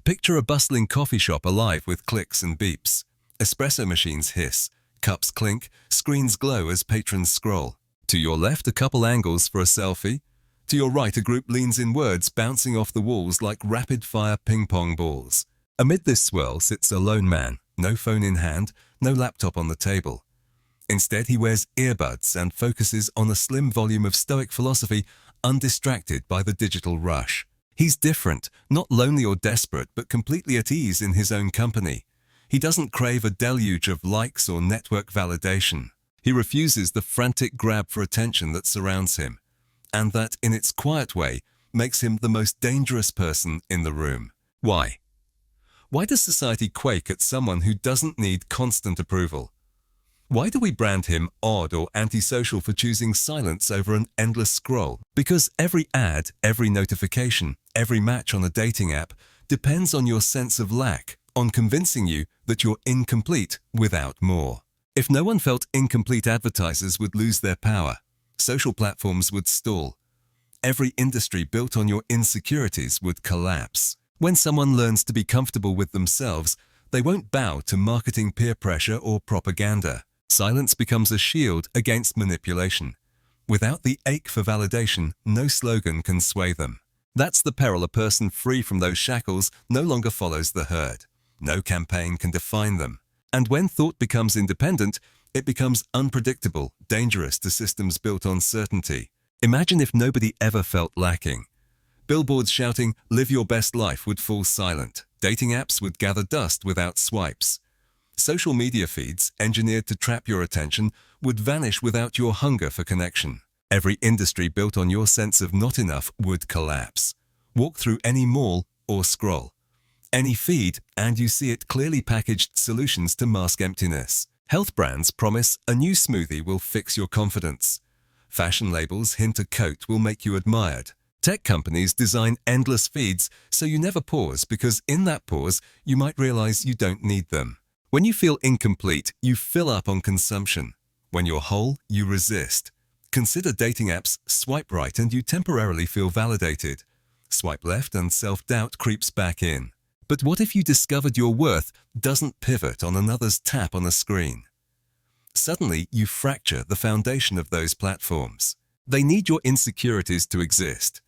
Picture a bustling coffee shop alive with clicks and beeps. Espresso machines hiss, cups clink, screens glow as patrons scroll. To your left, a couple angles for a selfie. To your right, a group leans in, words bouncing off the walls like rapid-fire ping-pong balls. Amid this swirl sits a lone man, no phone in hand, no laptop on the table. Instead, he wears earbuds and focuses on a slim volume of Stoic philosophy, undistracted by the digital rush. He's different, not lonely or desperate, but completely at ease in his own company. He doesn't crave a deluge of likes or network validation. He refuses the frantic grab for attention that surrounds him, and that, in its quiet way, makes him the most dangerous person in the room. Why? Why does society quake at someone who doesn't need constant approval? Why do we brand him odd or antisocial for choosing silence over an endless scroll? Because every ad, every notification, every match on a dating app depends on your sense of lack, on convincing you that you're incomplete without more. If no one felt incomplete, advertisers would lose their power. Social platforms would stall. Every industry built on your insecurities would collapse. When someone learns to be comfortable with themselves, they won't bow to marketing peer pressure or propaganda. Silence becomes a shield against manipulation. Without the ache for validation, no slogan can sway them. That's the peril. A person free from those shackles no longer follows the herd. No campaign can define them. And when thought becomes independent, it becomes unpredictable, dangerous to systems built on certainty. Imagine if nobody ever felt lacking. Billboards shouting, "Live your best life," would fall silent. Dating apps would gather dust without swipes. Social media feeds, engineered to trap your attention, would vanish without your hunger for connection. Every industry built on your sense of not enough would collapse. Walk through any mall or scroll any feed, and you see it clearly packaged solutions to mask emptiness. Health brands promise a new smoothie will fix your confidence. Fashion labels hint a coat will make you admired. Tech companies design endless feeds so you never pause, because in that pause, you might realize you don't need them. When you feel incomplete, you fill up on consumption. When you're whole, you resist. Consider dating apps. Swipe right and you temporarily feel validated. Swipe left and self-doubt creeps back in. But what if you discovered your worth doesn't pivot on another's tap on a screen? Suddenly, you fracture the foundation of those platforms. They need your insecurities to exist.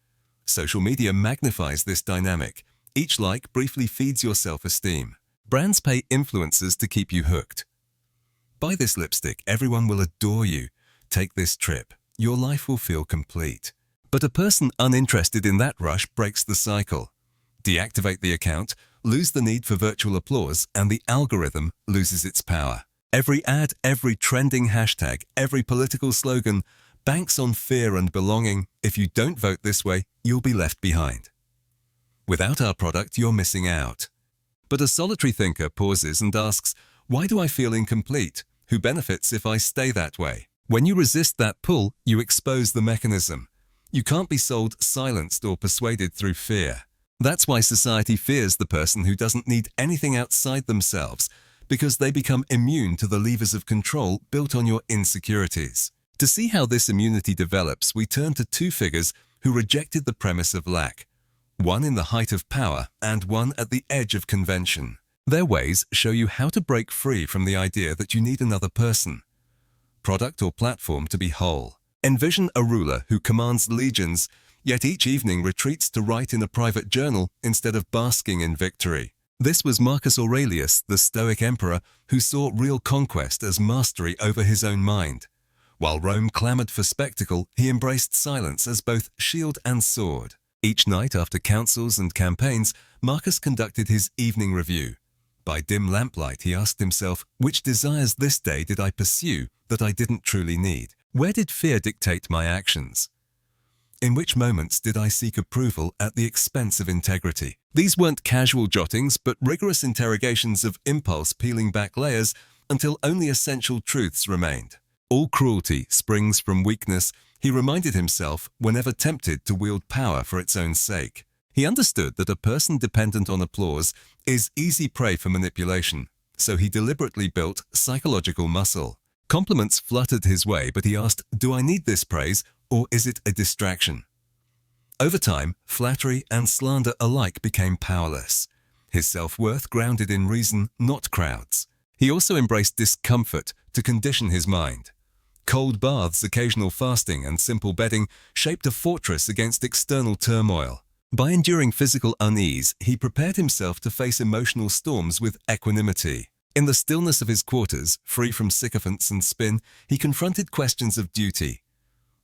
Social media magnifies this dynamic. Each like briefly feeds your self-esteem. Brands pay influencers to keep you hooked. Buy this lipstick, everyone will adore you. Take this trip, your life will feel complete. But a person uninterested in that rush breaks the cycle. Deactivate the account, lose the need for virtual applause, and the algorithm loses its power. Every ad, every trending hashtag, every political slogan banks on fear and belonging. If you don't vote this way, you'll be left behind. Without our product, you're missing out. But a solitary thinker pauses and asks, why do I feel incomplete? Who benefits if I stay that way? When you resist that pull, you expose the mechanism. You can't be sold, silenced, or persuaded through fear. That's why society fears the person who doesn't need anything outside themselves, because they become immune to the levers of control built on your insecurities. To see how this immunity develops, we turn to two figures who rejected the premise of lack. One in the height of power and one at the edge of convention. Their ways show you how to break free from the idea that you need another person, product or platform to be whole. Envision a ruler who commands legions, yet each evening retreats to write in a private journal instead of basking in victory. This was Marcus Aurelius, the Stoic emperor, who saw real conquest as mastery over his own mind. While Rome clamored for spectacle, he embraced silence as both shield and sword. Each night after councils and campaigns, Marcus conducted his evening review. By dim lamplight, he asked himself, which desires this day did I pursue that I didn't truly need? Where did fear dictate my actions? In which moments did I seek approval at the expense of integrity? These weren't casual jottings, but rigorous interrogations of impulse, peeling back layers until only essential truths remained. All cruelty springs from weakness, he reminded himself whenever tempted to wield power for its own sake. He understood that a person dependent on applause is easy prey for manipulation, so he deliberately built psychological muscle. Compliments fluttered his way, but he asked, do I need this praise, or is it a distraction? Over time, flattery and slander alike became powerless. his self-worth grounded in reason, not crowds. He also embraced discomfort to condition his mind. Cold baths, occasional fasting, and simple bedding shaped a fortress against external turmoil. By enduring physical unease, he prepared himself to face emotional storms with equanimity. In the stillness of his quarters, free from sycophants and spin, he confronted questions of duty.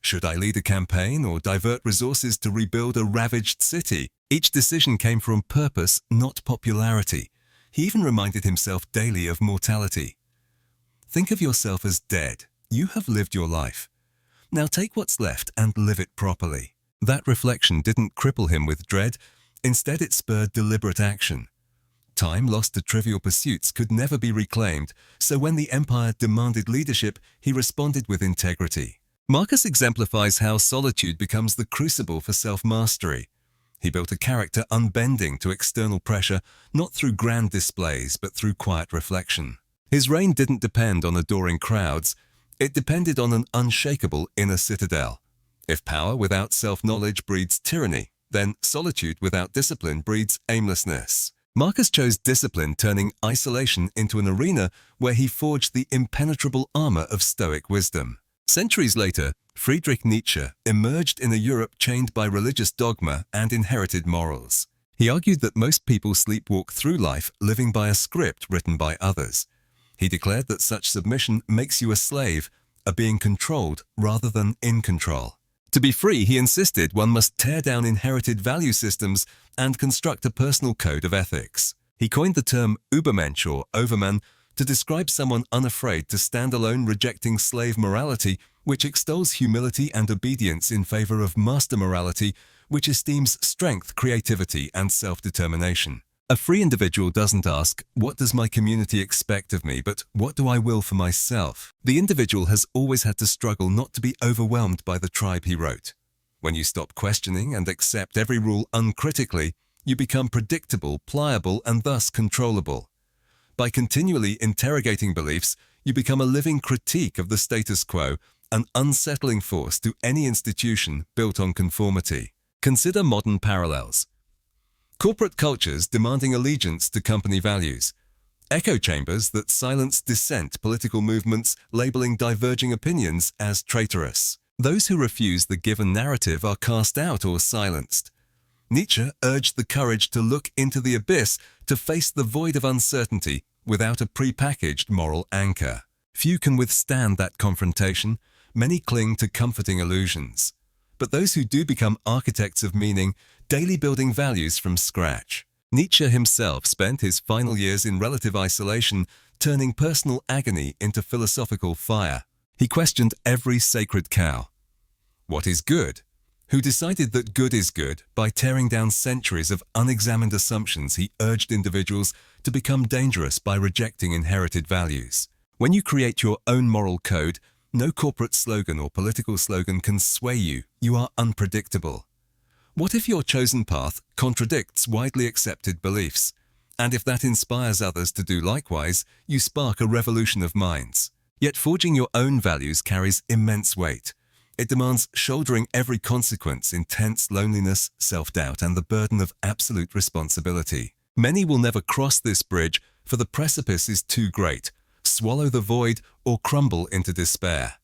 Should I lead a campaign or divert resources to rebuild a ravaged city? Each decision came from purpose, not popularity. He even reminded himself daily of mortality. Think of yourself as dead. You have lived your life. Now take what's left and live it properly. That reflection didn't cripple him with dread. Instead, it spurred deliberate action. Time lost to trivial pursuits could never be reclaimed, so when the empire demanded leadership, he responded with integrity. Marcus exemplifies how solitude becomes the crucible for self-mastery. He built a character unbending to external pressure, not through grand displays, but through quiet reflection. His reign didn't depend on adoring crowds. It depended on an unshakable inner citadel. If power without self-knowledge breeds tyranny, then solitude without discipline breeds aimlessness. Marcus chose discipline, turning isolation into an arena where he forged the impenetrable armor of Stoic wisdom. Centuries later, Friedrich Nietzsche emerged in a Europe chained by religious dogma and inherited morals. He argued that most people sleepwalk through life living by a script written by others. He declared that such submission makes you a slave, a being controlled rather than in control. To be free, he insisted one must tear down inherited value systems and construct a personal code of ethics. He coined the term Übermensch or overman to describe someone unafraid to stand alone, rejecting slave morality, which extols humility and obedience in favor of master morality, which esteems strength, creativity, and self-determination. A free individual doesn't ask, "What does my community expect of me?" but "What do I will for myself?" The individual has always had to struggle not to be overwhelmed by the tribe, he wrote. When you stop questioning and accept every rule uncritically, you become predictable, pliable, and thus controllable. By continually interrogating beliefs, you become a living critique of the status quo, an unsettling force to any institution built on conformity. Consider modern parallels. Corporate cultures demanding allegiance to company values. Echo chambers that silence dissent, political movements labeling diverging opinions as traitorous. Those who refuse the given narrative are cast out or silenced. Nietzsche urged the courage to look into the abyss, to face the void of uncertainty without a pre-packaged moral anchor. Few can withstand that confrontation. Many cling to comforting illusions. But those who do become architects of meaning, daily building values from scratch. Nietzsche himself spent his final years in relative isolation, turning personal agony into philosophical fire. He questioned every sacred cow. What is good? Who decided that good is good? By tearing down centuries of unexamined assumptions, he urged individuals to become dangerous by rejecting inherited values. When you create your own moral code, no corporate slogan or political slogan can sway you. You are unpredictable. What if your chosen path contradicts widely accepted beliefs? And if that inspires others to do likewise, you spark a revolution of minds. Yet forging your own values carries immense weight. It demands shouldering every consequence, intense loneliness, self-doubt, and the burden of absolute responsibility. Many will never cross this bridge, for the precipice is too great. Swallow the void or crumble into despair.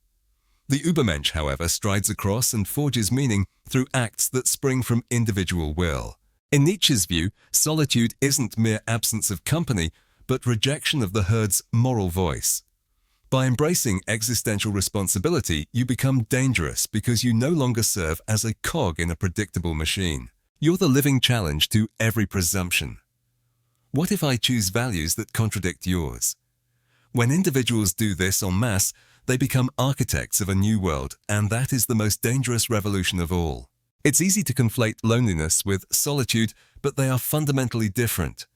The Übermensch, however, strides across and forges meaning through acts that spring from individual will. In Nietzsche's view, solitude isn't mere absence of company, but rejection of the herd's moral voice. By embracing existential responsibility, you become dangerous because you no longer serve as a cog in a predictable machine. You're the living challenge to every presumption. What if I choose values that contradict yours? When individuals do this en masse, they become architects of a new world, and that is the most dangerous revolution of all. It's easy to conflate loneliness with solitude, but they are fundamentally different.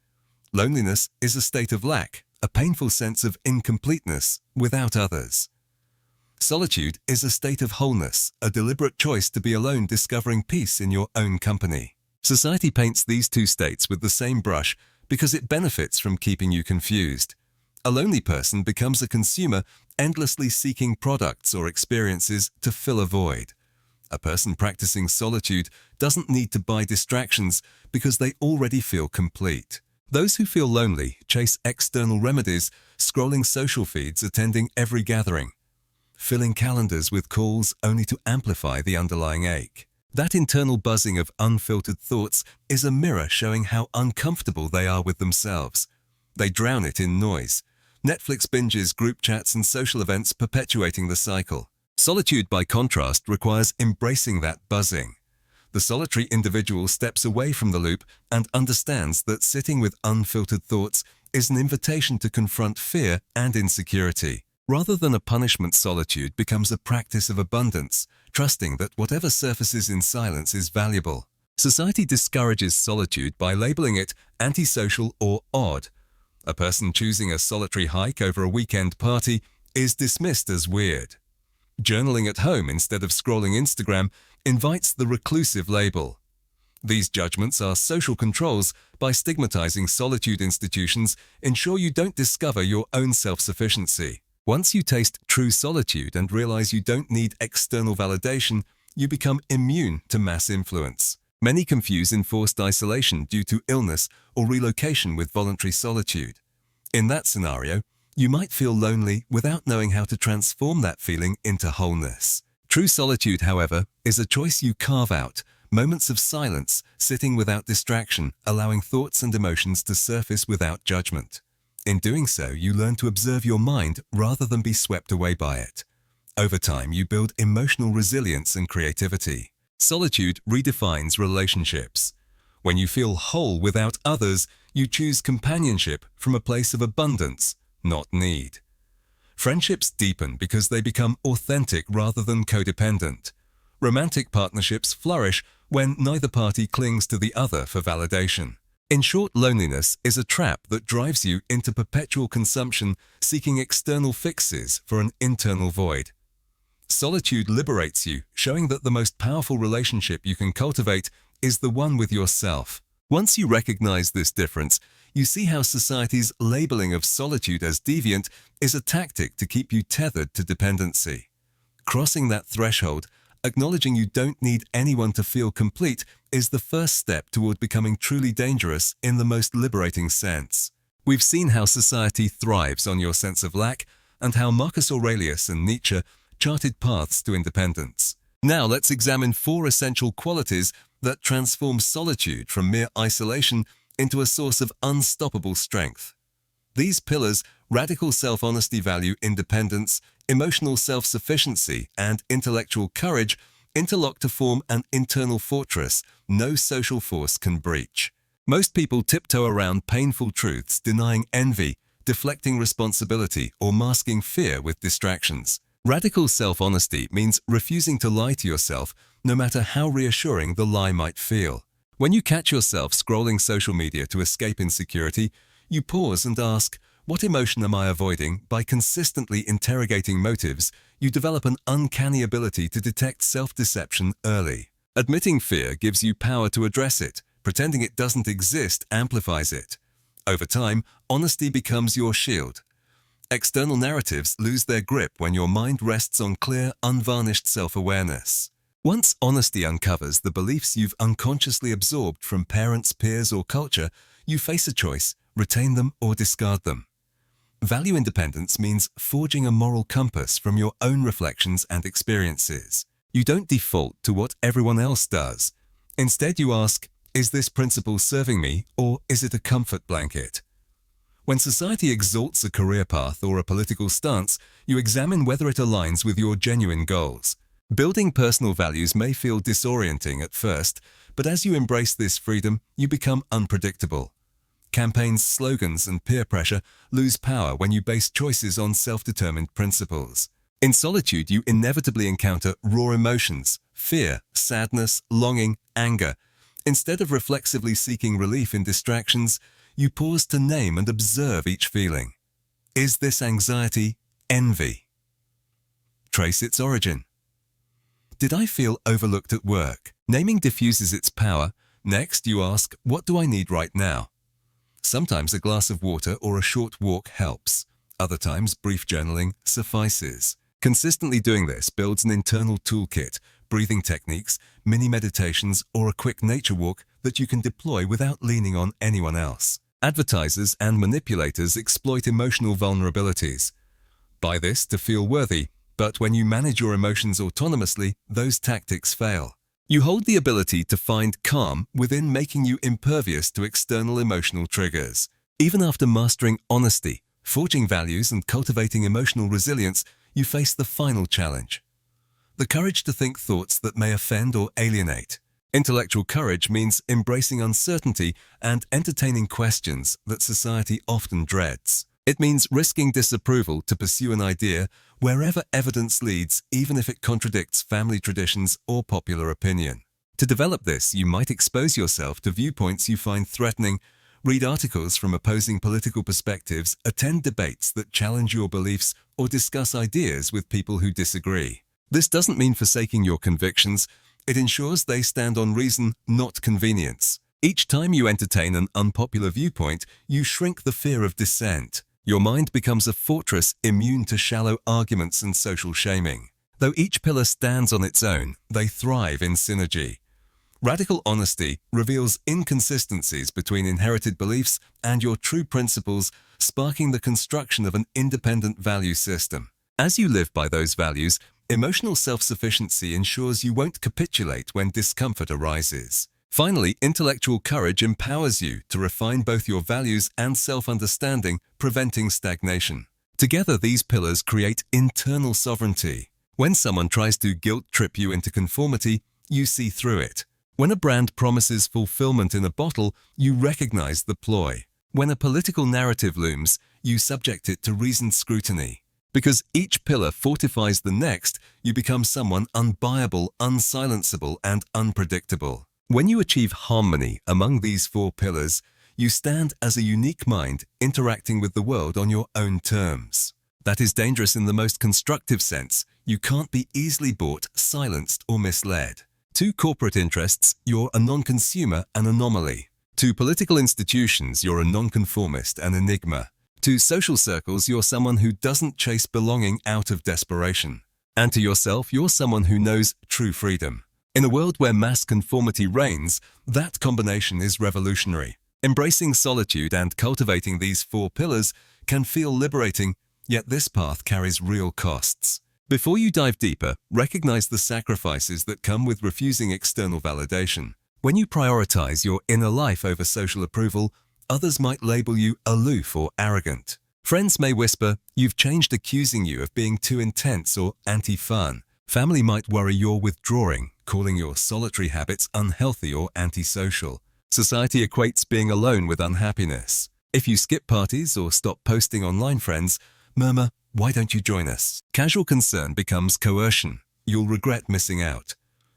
Loneliness is a state of lack, a painful sense of incompleteness without others. Solitude is a state of wholeness, a deliberate choice to be alone, discovering peace in your own company. Society paints these two states with the same brush because it benefits from keeping you confused. A lonely person becomes a consumer, endlessly seeking products or experiences to fill a void. A person practicing solitude doesn't need to buy distractions because they already feel complete. Those who feel lonely chase external remedies, scrolling social feeds, attending every gathering, filling calendars with calls only to amplify the underlying ache. That internal buzzing of unfiltered thoughts is a mirror showing how uncomfortable they are with themselves. They drown it in noise. Netflix binges, group chats, and social events perpetuating the cycle. Solitude, by contrast, requires embracing that buzzing. The solitary individual steps away from the loop and understands that sitting with unfiltered thoughts is an invitation to confront fear and insecurity. Rather than a punishment, solitude becomes a practice of abundance, trusting that whatever surfaces in silence is valuable. Society discourages solitude by labeling it antisocial or odd. A person choosing a solitary hike over a weekend party is dismissed as weird. Journaling at home instead of scrolling Instagram invites the reclusive label. These judgments are social controls. By stigmatizing solitude, institutions ensure you don't discover your own self-sufficiency. Once you taste true solitude and realize you don't need external validation, you become immune to mass influence. Many confuse enforced isolation due to illness or relocation with voluntary solitude. In that scenario, you might feel lonely without knowing how to transform that feeling into wholeness. True solitude, however, is a choice you carve out, moments of silence, sitting without distraction, allowing thoughts and emotions to surface without judgment. In doing so, you learn to observe your mind rather than be swept away by it. Over time, you build emotional resilience and creativity. Solitude redefines relationships. When you feel whole without others, you choose companionship from a place of abundance, not need. Friendships deepen because they become authentic rather than codependent. Romantic partnerships flourish when neither party clings to the other for validation. In short, loneliness is a trap that drives you into perpetual consumption, seeking external fixes for an internal void. Solitude liberates you, showing that the most powerful relationship you can cultivate is the one with yourself. Once you recognize this difference, you see how society's labeling of solitude as deviant is a tactic to keep you tethered to dependency. Crossing that threshold, acknowledging you don't need anyone to feel complete, is the first step toward becoming truly dangerous in the most liberating sense. We've seen how society thrives on your sense of lack and how Marcus Aurelius and Nietzsche charted paths to independence. Now let's examine 4 essential qualities that transform solitude from mere isolation into a source of unstoppable strength. These pillars, radical self-honesty, value independence, emotional self-sufficiency, and intellectual courage, interlock to form an internal fortress no social force can breach. Most people tiptoe around painful truths, denying envy, deflecting responsibility, or masking fear with distractions. Radical self-honesty means refusing to lie to yourself, no matter how reassuring the lie might feel. When you catch yourself scrolling social media to escape insecurity, you pause and ask, what emotion am I avoiding? By consistently interrogating motives, you develop an uncanny ability to detect self-deception early. Admitting fear gives you power to address it. Pretending it doesn't exist amplifies it. Over time, honesty becomes your shield. External narratives lose their grip when your mind rests on clear, unvarnished self-awareness. Once honesty uncovers the beliefs you've unconsciously absorbed from parents, peers, or culture, you face a choice: retain them or discard them. Value independence means forging a moral compass from your own reflections and experiences. You don't default to what everyone else does. Instead, you ask, is this principle serving me, or is it a comfort blanket? When society exalts a career path or a political stance, you examine whether it aligns with your genuine goals. Building personal values may feel disorienting at first, but as you embrace this freedom, you become unpredictable. Campaigns, slogans, and peer pressure lose power when you base choices on self-determined principles. In solitude, you inevitably encounter raw emotions: fear, sadness, longing, anger. Instead of reflexively seeking relief in distractions, you pause to name and observe each feeling. Is this anxiety envy? Trace its origin. Did I feel overlooked at work? Naming diffuses its power. Next, you ask, what do I need right now? Sometimes a glass of water or a short walk helps. Other times, brief journaling suffices. Consistently doing this builds an internal toolkit, breathing techniques, mini meditations, or a quick nature walk that you can deploy without leaning on anyone else. Advertisers and manipulators exploit emotional vulnerabilities. Buy this to feel worthy, but when you manage your emotions autonomously, those tactics fail. You hold the ability to find calm within making you impervious to external emotional triggers. Even after mastering honesty, forging values, and cultivating emotional resilience, you face the final challenge: the courage to think thoughts that may offend or alienate. Intellectual courage means embracing uncertainty and entertaining questions that society often dreads. It means risking disapproval to pursue an idea wherever evidence leads, even if it contradicts family traditions or popular opinion. To develop this, you might expose yourself to viewpoints you find threatening, read articles from opposing political perspectives, attend debates that challenge your beliefs, or discuss ideas with people who disagree. This doesn't mean forsaking your convictions. It ensures they stand on reason, not convenience. Each time you entertain an unpopular viewpoint, you shrink the fear of dissent. Your mind becomes a fortress immune to shallow arguments and social shaming. Though each pillar stands on its own, they thrive in synergy. Radical honesty reveals inconsistencies between inherited beliefs and your true principles, sparking the construction of an independent value system. As you live by those values, emotional self-sufficiency ensures you won't capitulate when discomfort arises. Finally, intellectual courage empowers you to refine both your values and self-understanding, preventing stagnation. Together, these pillars create internal sovereignty. When someone tries to guilt-trip you into conformity, you see through it. When a brand promises fulfillment in a bottle, you recognize the ploy. When a political narrative looms, you subject it to reasoned scrutiny. Because each pillar fortifies the next, you become someone unbuyable, unsilenceable, and unpredictable. When you achieve harmony among these four pillars, you stand as a unique mind interacting with the world on your own terms. That is dangerous in the most constructive sense. You can't be easily bought, silenced, or misled. To corporate interests, you're a non-consumer, an anomaly. To political institutions, you're a nonconformist, an enigma. To social circles, you're someone who doesn't chase belonging out of desperation. And to yourself, you're someone who knows true freedom. In a world where mass conformity reigns, that combination is revolutionary. Embracing solitude and cultivating these four pillars can feel liberating, yet this path carries real costs. Before you dive deeper, recognize the sacrifices that come with refusing external validation. When you prioritize your inner life over social approval, others might label you aloof or arrogant. Friends may whisper, "You've changed," accusing you of being too intense or anti-fun. Family might worry you're withdrawing, calling your solitary habits unhealthy or antisocial. Society equates being alone with unhappiness. If you skip parties or stop posting online, friends murmur, "Why don't you join us?" Casual concern becomes coercion. You'll regret missing out.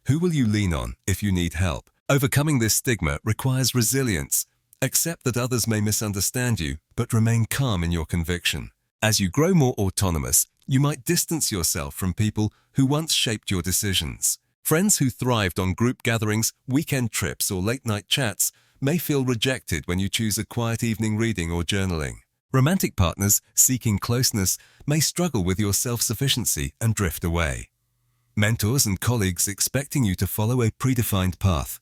Who will you lean on if you need help? Overcoming this stigma requires resilience. Accept that others may misunderstand you, but remain calm in your conviction. As you grow more autonomous, you might distance yourself from people who once shaped your decisions. Friends who thrived on group gatherings, weekend trips, or late-night chats may feel rejected when you choose a quiet evening reading or journaling. Romantic partners seeking closeness may struggle with your self-sufficiency and drift away. Mentors and colleagues expecting you to follow a predefined path.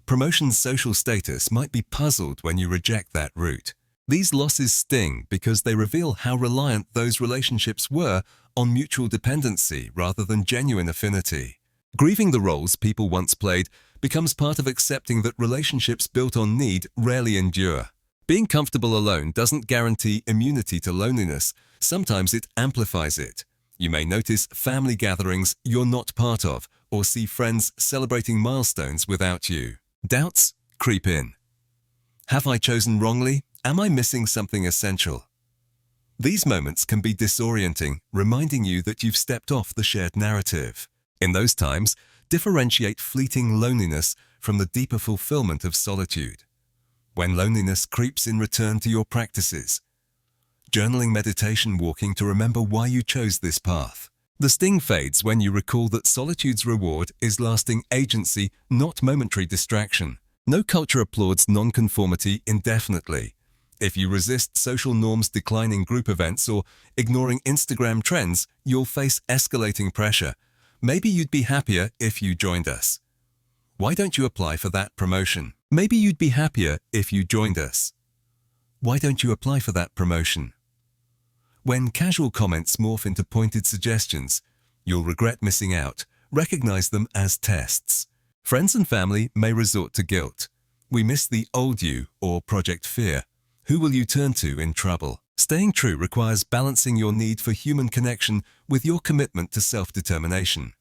Promotion's social status might be puzzled when you reject that route. These losses sting because they reveal how reliant those relationships were on mutual dependency rather than genuine affinity. Grieving the roles people once played becomes part of accepting that relationships built on need rarely endure. Being comfortable alone doesn't guarantee immunity to loneliness. Sometimes it amplifies it. You may notice family gatherings you're not part of, or see friends celebrating milestones without you. Doubts creep in. Have I chosen wrongly? Am I missing something essential? These moments can be disorienting, reminding you that you've stepped off the shared narrative. In those times, differentiate fleeting loneliness from the deeper fulfillment of solitude. When loneliness creeps in, return to your practices. Journaling, meditation, walking to remember why you chose this path. The sting fades when you recall that solitude's reward is lasting agency, not momentary distraction. No culture applauds nonconformity indefinitely. If you resist social norms, declining group events, or ignoring Instagram trends, you'll face escalating pressure. Maybe you'd be happier if you joined us. Why don't you apply for that promotion? Maybe you'd be happier if you joined us. Why don't you apply for that promotion? When casual comments morph into pointed suggestions, you'll regret missing out. Recognize them as tests. Friends and family may resort to guilt. We miss the old you or project fear. Who will you turn to in trouble? Staying true requires balancing your need for human connection with your commitment to self-determination.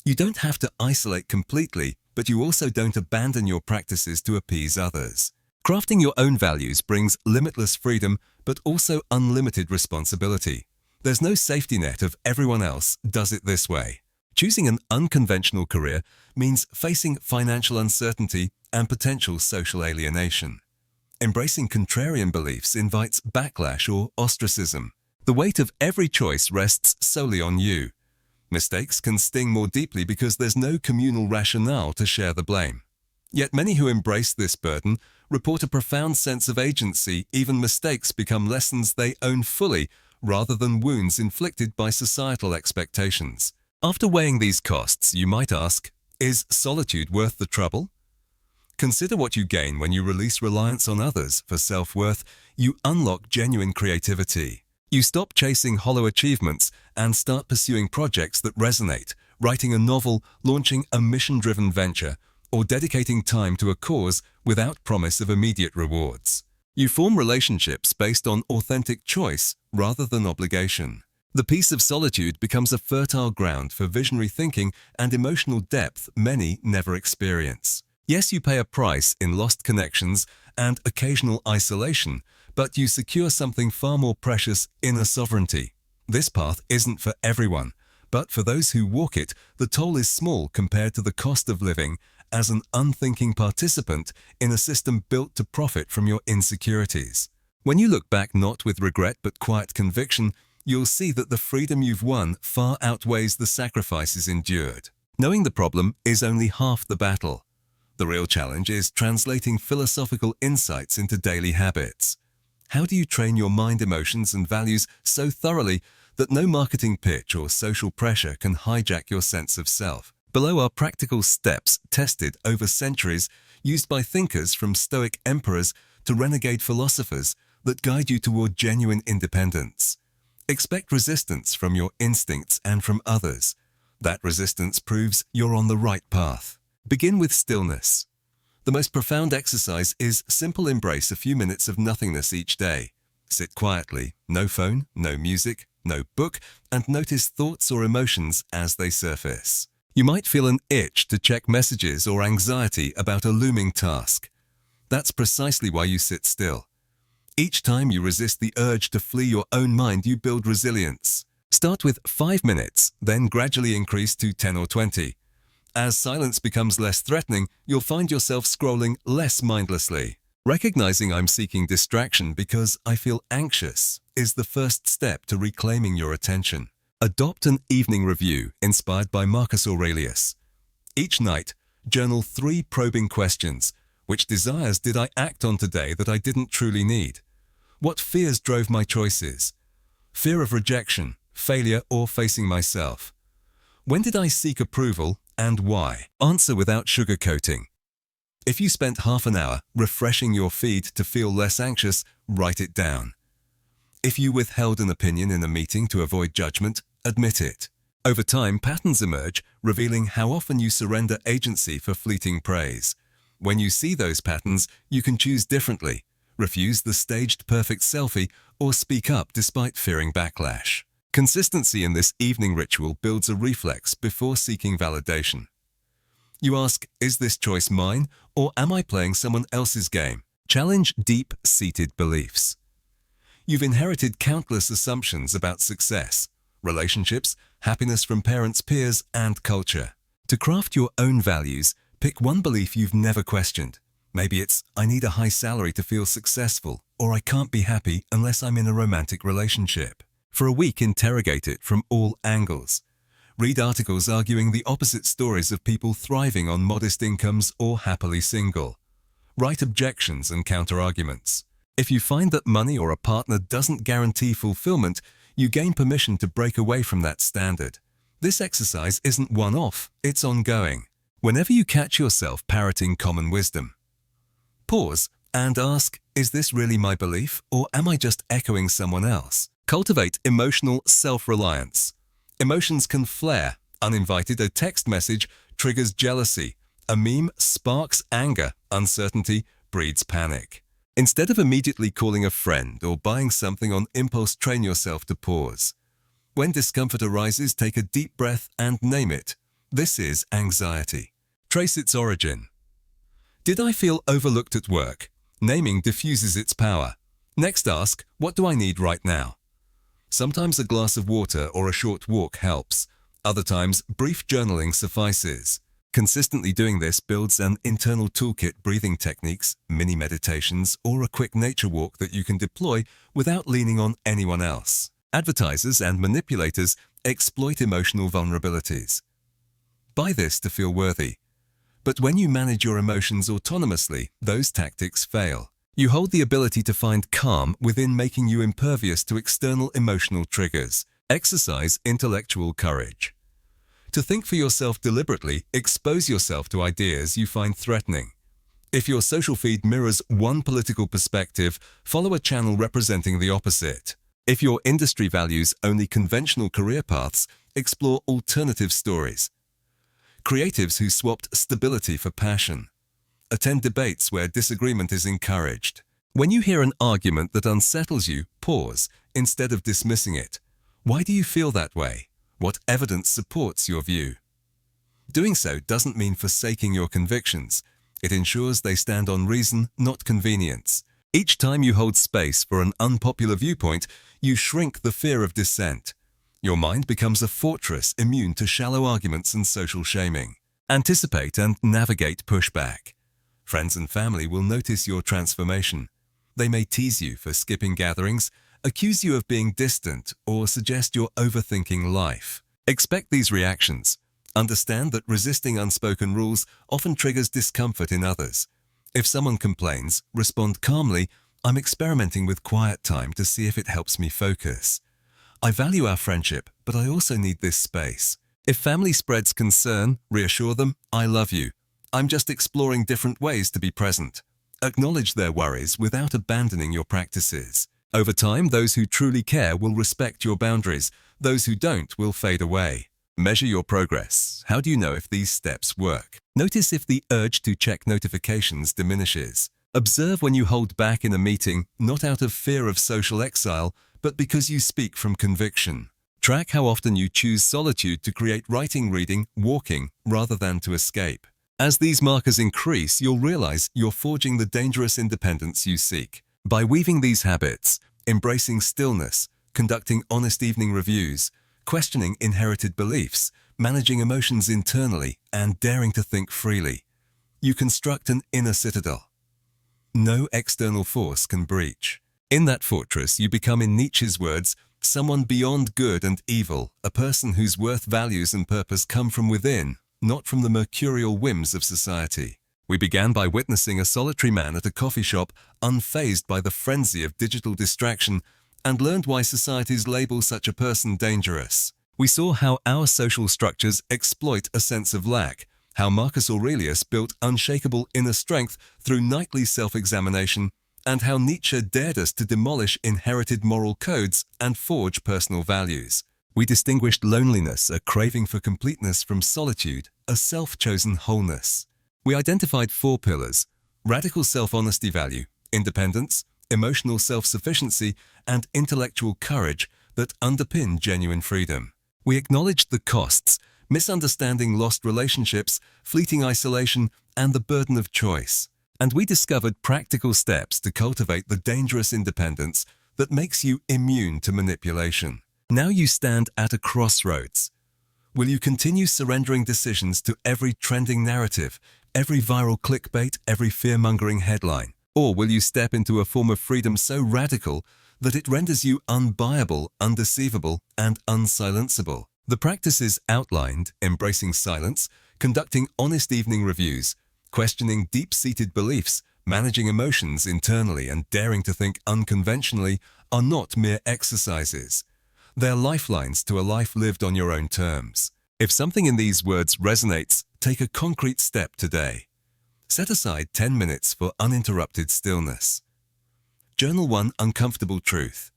You don't have to isolate completely, but you also don't abandon your practices to appease others. Crafting your own values brings limitless freedom, but also unlimited responsibility. There's no safety net of everyone else does it this way. Choosing an unconventional career means facing financial uncertainty and potential social alienation. Embracing contrarian beliefs invites backlash or ostracism. The weight of every choice rests solely on you. Mistakes can sting more deeply because there's no communal rationale to share the blame. Yet many who embrace this burden report a profound sense of agency. Even mistakes become lessons they own fully, rather than wounds inflicted by societal expectations. After weighing these costs, you might ask, is solitude worth the trouble? Consider what you gain when you release reliance on others for self-worth. You unlock genuine creativity. You stop chasing hollow achievements and start pursuing projects that resonate, writing a novel, launching a mission-driven venture, or dedicating time to a cause without promise of immediate rewards. You form relationships based on authentic choice rather than obligation. The peace of solitude becomes a fertile ground for visionary thinking and emotional depth many never experience. Yes, you pay a price in lost connections and occasional isolation, but you secure something far more precious: inner sovereignty. This path isn't for everyone, but for those who walk it, the toll is small compared to the cost of living as an unthinking participant in a system built to profit from your insecurities. When you look back not with regret but quiet conviction, you'll see that the freedom you've won far outweighs the sacrifices endured. Knowing the problem is only half the battle. The real challenge is translating philosophical insights into daily habits. How do you train your mind, emotions, and values so thoroughly that no marketing pitch or social pressure can hijack your sense of self? Below are practical steps tested over centuries, used by thinkers from Stoic emperors to renegade philosophers, that guide you toward genuine independence. Expect resistance from your instincts and from others. That resistance proves you're on the right path. Begin with stillness. The most profound exercise is simple: embrace a few minutes of nothingness each day. Sit quietly, no phone, no music, no book, and notice thoughts or emotions as they surface. You might feel an itch to check messages or anxiety about a looming task. That's precisely why you sit still. Each time you resist the urge to flee your own mind, you build resilience. Start with 5 minutes, then gradually increase to 10 or 20. As silence becomes less threatening, you'll find yourself scrolling less mindlessly. Recognizing I'm seeking distraction because I feel anxious is the first step to reclaiming your attention. Adopt an evening review inspired by Marcus Aurelius. Each night, journal 3 probing questions. Which desires did I act on today that I didn't truly need? What fears drove my choices? Fear of rejection, failure, or facing myself? When did I seek approval and why? Answer without sugarcoating. If you spent half an hour refreshing your feed to feel less anxious, write it down. If you withheld an opinion in a meeting to avoid judgment, admit it. Over time, patterns emerge, revealing how often you surrender agency for fleeting praise. When you see those patterns, you can choose differently, refuse the staged perfect selfie, or speak up despite fearing backlash. Consistency in this evening ritual builds a reflex before seeking validation. You ask, is this choice mine, or am I playing someone else's game? Challenge deep-seated beliefs. You've inherited countless assumptions about success, relationships, happiness from parents, peers, and culture. To craft your own values, pick one belief you've never questioned. Maybe it's, I need a high salary to feel successful, or I can't be happy unless I'm in a romantic relationship. For a week, interrogate it from all angles. Read articles arguing the opposite stories of people thriving on modest incomes or happily single. Write objections and counter-arguments. If you find that money or a partner doesn't guarantee fulfillment, you gain permission to break away from that standard. This exercise isn't one-off, it's ongoing. Whenever you catch yourself parroting common wisdom, pause and ask, is this really my belief, or am I just echoing someone else? Cultivate emotional self-reliance. Emotions can flare. Uninvited, a text message triggers jealousy. A meme sparks anger. Uncertainty breeds panic. Instead of immediately calling a friend or buying something on impulse, train yourself to pause. When discomfort arises, take a deep breath and name it. This is anxiety. Trace its origin. Did I feel overlooked at work? Naming diffuses its power. Next ask, what do I need right now? Sometimes a glass of water or a short walk helps. Other times, brief journaling suffices. Consistently doing this builds an internal toolkit, breathing techniques, mini meditations, or a quick nature walk that you can deploy without leaning on anyone else. Advertisers and manipulators exploit emotional vulnerabilities. Buy this to feel worthy. But when you manage your emotions autonomously, those tactics fail. You hold the ability to find calm within, making you impervious to external emotional triggers. Exercise intellectual courage. To think for yourself deliberately, expose yourself to ideas you find threatening. If your social feed mirrors one political perspective, follow a channel representing the opposite. If your industry values only conventional career paths, explore alternative stories. Creatives who swapped stability for passion. Attend debates where disagreement is encouraged. When you hear an argument that unsettles you, pause instead of dismissing it. Why do you feel that way? What evidence supports your view? Doing so doesn't mean forsaking your convictions. It ensures they stand on reason, not convenience. Each time you hold space for an unpopular viewpoint, you shrink the fear of dissent. Your mind becomes a fortress immune to shallow arguments and social shaming. Anticipate and navigate pushback. Friends and family will notice your transformation. They may tease you for skipping gatherings, accuse you of being distant, or suggest you're overthinking life. Expect these reactions. Understand that resisting unspoken rules often triggers discomfort in others. If someone complains, respond calmly, I'm experimenting with quiet time to see if it helps me focus. I value our friendship, but I also need this space. If family spreads concern, reassure them, I love you. I'm just exploring different ways to be present. Acknowledge their worries without abandoning your practices. Over time, those who truly care will respect your boundaries. Those who don't will fade away. Measure your progress. How do you know if these steps work? Notice if the urge to check notifications diminishes. Observe when you hold back in a meeting, not out of fear of social exile, but because you speak from conviction. Track how often you choose solitude to create writing, reading, walking, rather than to escape. As these markers increase, you'll realize you're forging the dangerous independence you seek. By weaving these habits, embracing stillness, conducting honest evening reviews, questioning inherited beliefs, managing emotions internally, and daring to think freely, you construct an inner citadel. No external force can breach. In that fortress, you become, in Nietzsche's words, someone beyond good and evil, a person whose worth, values, and purpose come from within, not from the mercurial whims of society. We began by witnessing a solitary man at a coffee shop, unfazed by the frenzy of digital distraction, and learned why societies label such a person dangerous. We saw how our social structures exploit a sense of lack, how Marcus Aurelius built unshakable inner strength through nightly self-examination, and how Nietzsche dared us to demolish inherited moral codes and forge personal values. We distinguished loneliness, a craving for completeness, from solitude, a self-chosen wholeness. We identified 4 pillars: radical self-honesty value, independence, emotional self-sufficiency, and intellectual courage that underpin genuine freedom. We acknowledged the costs: misunderstanding, lost relationships, fleeting isolation, and the burden of choice. And we discovered practical steps to cultivate the dangerous independence that makes you immune to manipulation. Now you stand at a crossroads. Will you continue surrendering decisions to every trending narrative, every viral clickbait, every fear-mongering headline? Or will you step into a form of freedom so radical that it renders you unbuyable, undeceivable, and unsilenceable? The practices outlined: embracing silence, conducting honest evening reviews, questioning deep-seated beliefs, managing emotions internally, and daring to think unconventionally, are not mere exercises. They're lifelines to a life lived on your own terms. If something in these words resonates, take a concrete step today. Set aside 10 minutes for uninterrupted stillness. Journal one uncomfortable truth.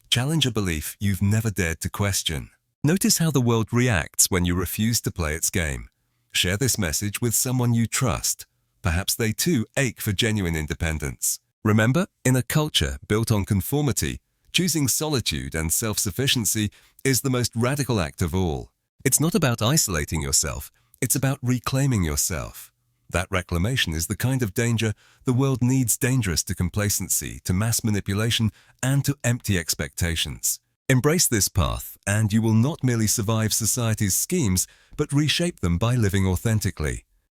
Challenge a belief you've never dared to question. Notice how the world reacts when you refuse to play its game. Share this message with someone you trust. Perhaps they too ache for genuine independence. Remember, in a culture built on conformity, choosing solitude and self-sufficiency is the most radical act of all. It's not about isolating yourself, it's about reclaiming yourself. That reclamation is the kind of danger the world needs, dangerous to complacency, to mass manipulation, and to empty expectations. Embrace this path, and you will not merely survive society's schemes, but reshape them by living authentically.